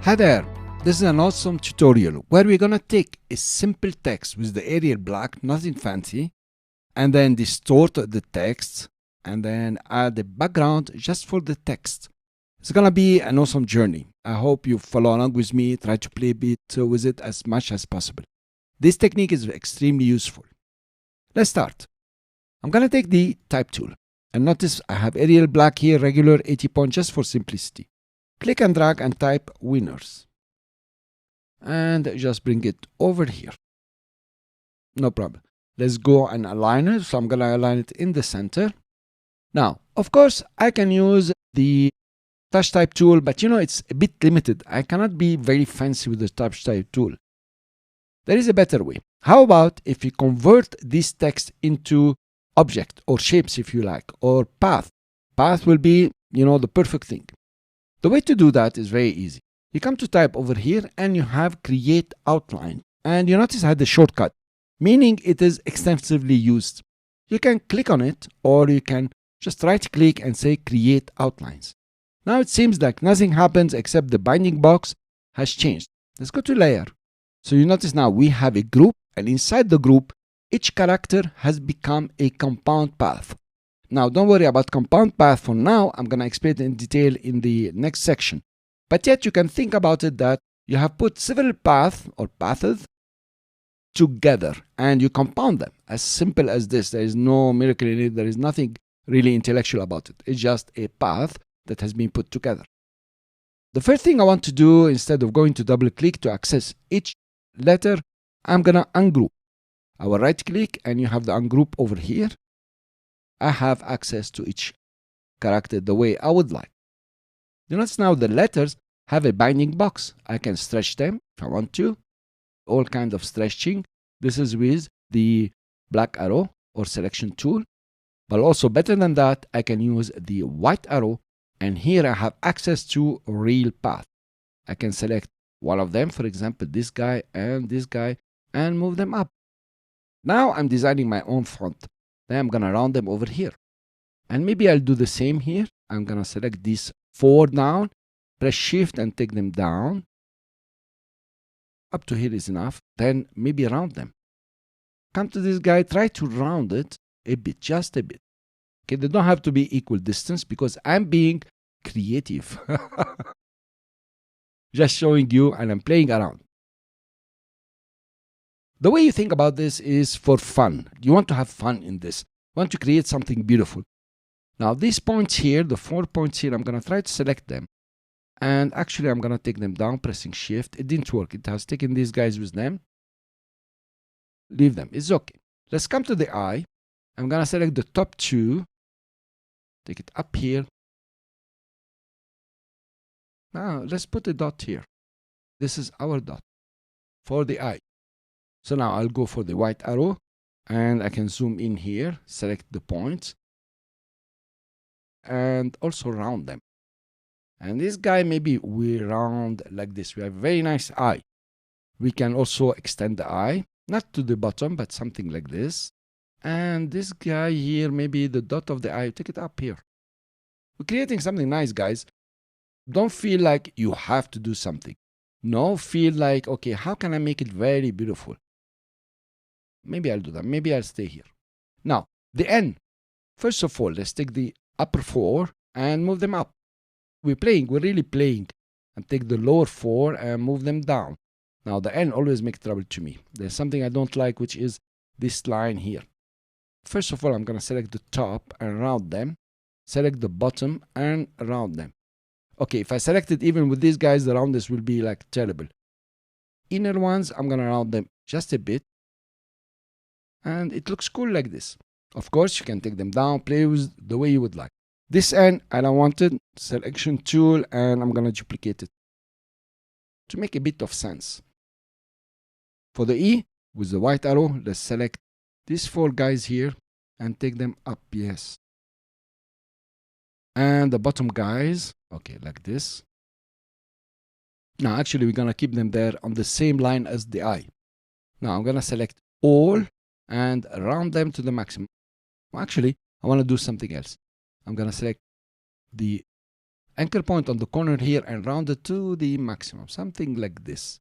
Hi there, this is an awesome tutorial where we're gonna take a simple text with the Arial black, nothing fancy, and then distort the text and then add a background just for the text. It's gonna be an awesome journey. I hope you follow along with me, try to play a bit with it as much as possible. This technique is extremely useful. Let's start. I'm gonna take the type tool and notice I have Arial black here, regular 80 point just for simplicity. Click and drag and type winners. And just bring it over here. No problem. Let's go and align it. So I'm going to align it in the center. Now, of course, I can use the touch type tool, but it's a bit limited. I cannot be very fancy with the touch type tool. There is a better way. How about if we convert this text into object or shapes, if you like, or path? Path will be, the perfect thing. The way to do that is very easy. You come to type over here and you have create outline. And you notice I had the shortcut, meaning it is extensively used. You can click on it or you can just right click and say create outlines. Now it seems like nothing happens except the binding box has changed. Let's go to layer. So you notice now we have a group, and inside the group, each character has become a compound path. Now, don't worry about compound path for now. I'm going to explain it in detail in the next section. But yet you can think about it that you have put several paths or paths together and you compound them. As simple as this. There is no miracle in it. There is nothing really intellectual about it. It's just a path that has been put together. The first thing I want to do, instead of going to double click to access each letter, I'm going to ungroup. I will right click and you have the ungroup over here. I have access to each character the way I would like. You notice now the letters have a binding box. I can stretch them if I want to. All kinds of stretching. This is with the black arrow or selection tool. But also better than that, I can use the white arrow. And here I have access to real path. I can select one of them, for example, this guy, and move them up. Now I'm designing my own font. Then I'm going to round them over here. And maybe I'll do the same here. I'm going to select these 4 down, press shift and take them down. Up to here is enough. Then maybe round them. Come to this guy, try to round it a bit, just a bit. Okay, they don't have to be equal distance because I'm being creative. Just showing you and I'm playing around. The way you think about this is for fun. You want to have fun in this. You want to create something beautiful. Now these points here, the 4 points here, I'm going to try to select them. And actually I'm going to take them down, pressing shift. It didn't work. It has taken these guys with them. Leave them. It's okay. Let's come to the eye. I'm going to select the top 2. Take it up here. Now let's put a dot here. This is our dot for the eye. So now I'll go for the white arrow and I can zoom in here, select the points and also round them. And this guy, maybe we round like this. We have a very nice eye. We can also extend the eye, not to the bottom, but something like this. And this guy here, maybe the dot of the eye, take it up here. We're creating something nice, guys. Don't feel like you have to do something. No, feel like, okay, how can I make it very beautiful? Maybe I'll do that. Maybe I'll stay here. Now, the N. First of all, let's take the upper 4 and move them up. We're really playing. And take the lower 4 and move them down. Now, the N always makes trouble to me. There's something I don't like, which is this line here. First of all, I'm going to select the top and round them. Select the bottom and round them. Okay, if I select it even with these guys, the roundness will be like terrible. Inner ones, I'm going to round them just a bit. And it looks cool like this. Of course, you can take them down, play with the way you would like. This end, I don't want it. Selection tool, and I'm going to duplicate it to make a bit of sense. For the E, with the white arrow, let's select these 4 guys here and take them up, yes. And the bottom guys, okay, like this. Now, actually, we're going to keep them there on the same line as the eye. Now, I'm going to select all and round them to the maximum. Actually, I want to do something else. I'm going to select the anchor point on the corner here and round it to the maximum, something like this.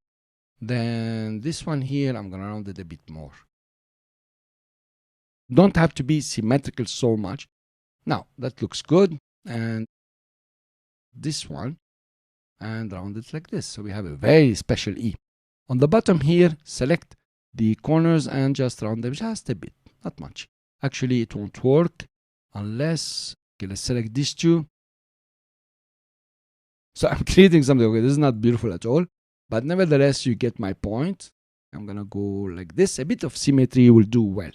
Then this one here, I'm gonna round it a bit more. Don't have to be symmetrical so much. Now that looks good. And this one, and round it like this. So we have a very special E. On the bottom here, select the corners and just round them just a bit, not much. Actually, it won't work unless, okay, let's select these two. So I'm creating something, okay, this is not beautiful at all, but nevertheless, you get my point. I'm gonna go like this. A bit of symmetry will do well.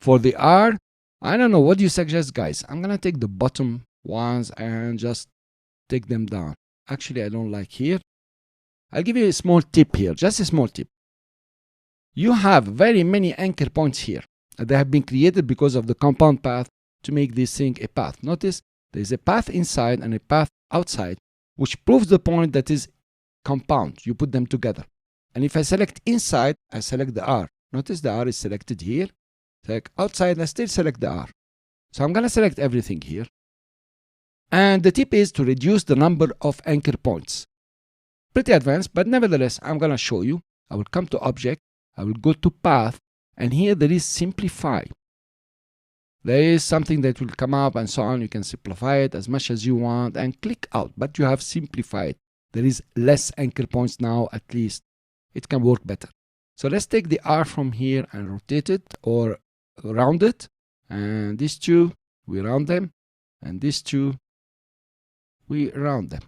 For the R, I don't know, what do you suggest, guys? I'm gonna take the bottom ones and just take them down. Actually, I don't like here. I'll give you a small tip here, just a small tip. You have very many anchor points here. They have been created because of the compound path to make this thing a path. Notice there's a path inside and a path outside, which proves the point that is compound. You put them together. And if I select inside, I select the R. Notice the R is selected here. Select outside, I still select the R. So I'm gonna select everything here. And the tip is to reduce the number of anchor points. Pretty advanced, but nevertheless, I'm gonna show you. I will come to Object, I will go to Path, and here there is Simplify. There is something that will come up and so on. You can simplify it as much as you want and click out, but you have simplified. There is less anchor points now, at least. It can work better. So let's take the R from here and rotate it or round it. And these two, we round them. And these two, we round them.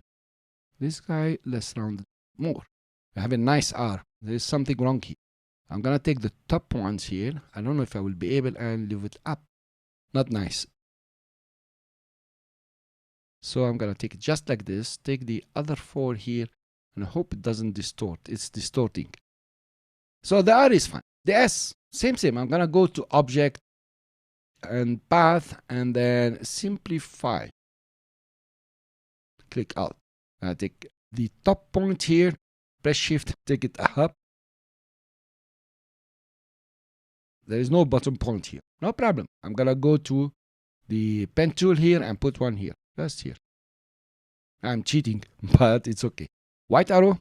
This guy, let's round it more. I have a nice R. There is something wrong here. I'm gonna take the top ones here. I don't know if I will be able and leave it up. Not nice. So I'm gonna take it just like this. Take the other four here, and I hope it doesn't distort. It's distorting. So the R is fine. The S, same. I'm gonna go to Object and Path, and then Simplify. Click out. I take the top point here, press Shift, take it up. There is no bottom point here. No problem. I'm gonna go to the pen tool here and put one here. Just here. I'm cheating, but it's okay. White arrow,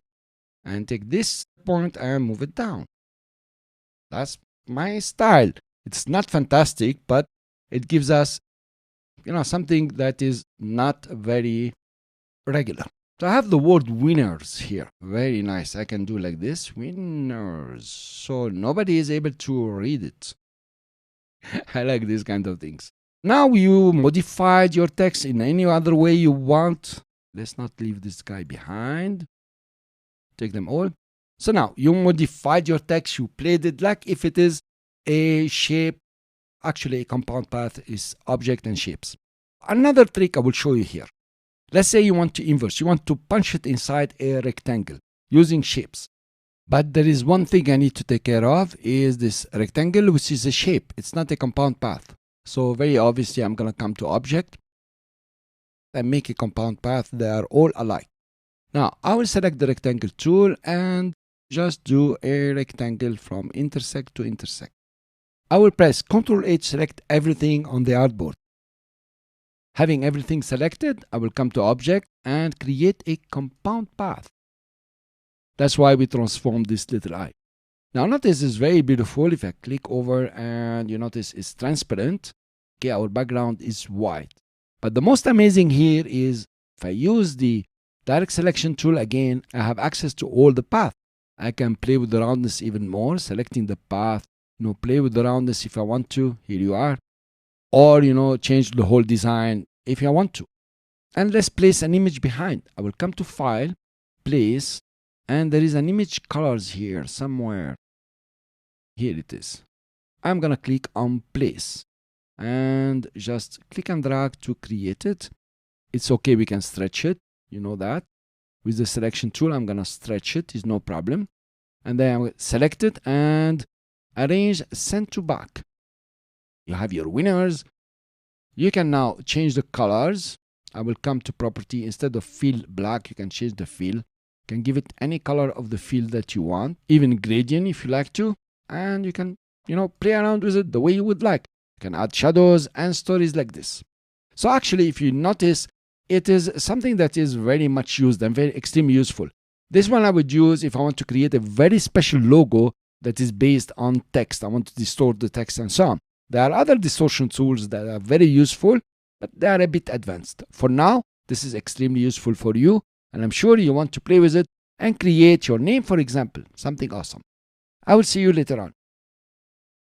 and take this point and move it down. That's my style. It's not fantastic, but it gives us, something that is not very regular. So I have the word winners here. Very nice. I can do like this. Winners. So nobody is able to read it. I like these kind of things. Now you modified your text in any other way you want. Let's not leave this guy behind. Take them all. So now you modified your text. You played it like if it is a shape. Actually, a compound path is object and shapes. Another trick I will show you here. Let's say you want to inverse. You want to punch it inside a rectangle using shapes. But there is one thing I need to take care of is this rectangle, which is a shape. It's not a compound path. So very obviously, I'm going to come to Object and make a compound path. They are all alike. Now, I will select the rectangle tool and just do a rectangle from intersect to intersect. I will press Ctrl-H, select everything on the artboard. Having everything selected, I will come to Object and create a compound path. That's why we transform this little eye. Now notice it's very beautiful. If I click over and you notice it's transparent, okay, our background is white. But the most amazing here is if I use the direct selection tool again, I have access to all the paths. I can play with the roundness even more, selecting the path, play with the roundness if I want to. Here you are. Or, change the whole design if I want to. And let's place an image behind. I will come to File, Place, and there is an image colors here somewhere. Here it is. I'm gonna click on Place and just click and drag to create it. It's okay, we can stretch it. You know that. With the selection tool, I'm gonna stretch it, is no problem. And then I will select it and arrange Send to Back. You have your winners. You can now change the colors. I will come to Property. Instead of Fill Black, you can change the fill. You can give it any color of the fill that you want, even gradient if you like to. And you can, play around with it the way you would like. You can add shadows and stories like this. So actually, if you notice, it is something that is very much used and very extremely useful. This one I would use if I want to create a very special logo that is based on text. I want to distort the text and so on. There are other distortion tools that are very useful, but they are a bit advanced. For now, this is extremely useful for you, and I'm sure you want to play with it and create your name, for example, something awesome. I will see you later on.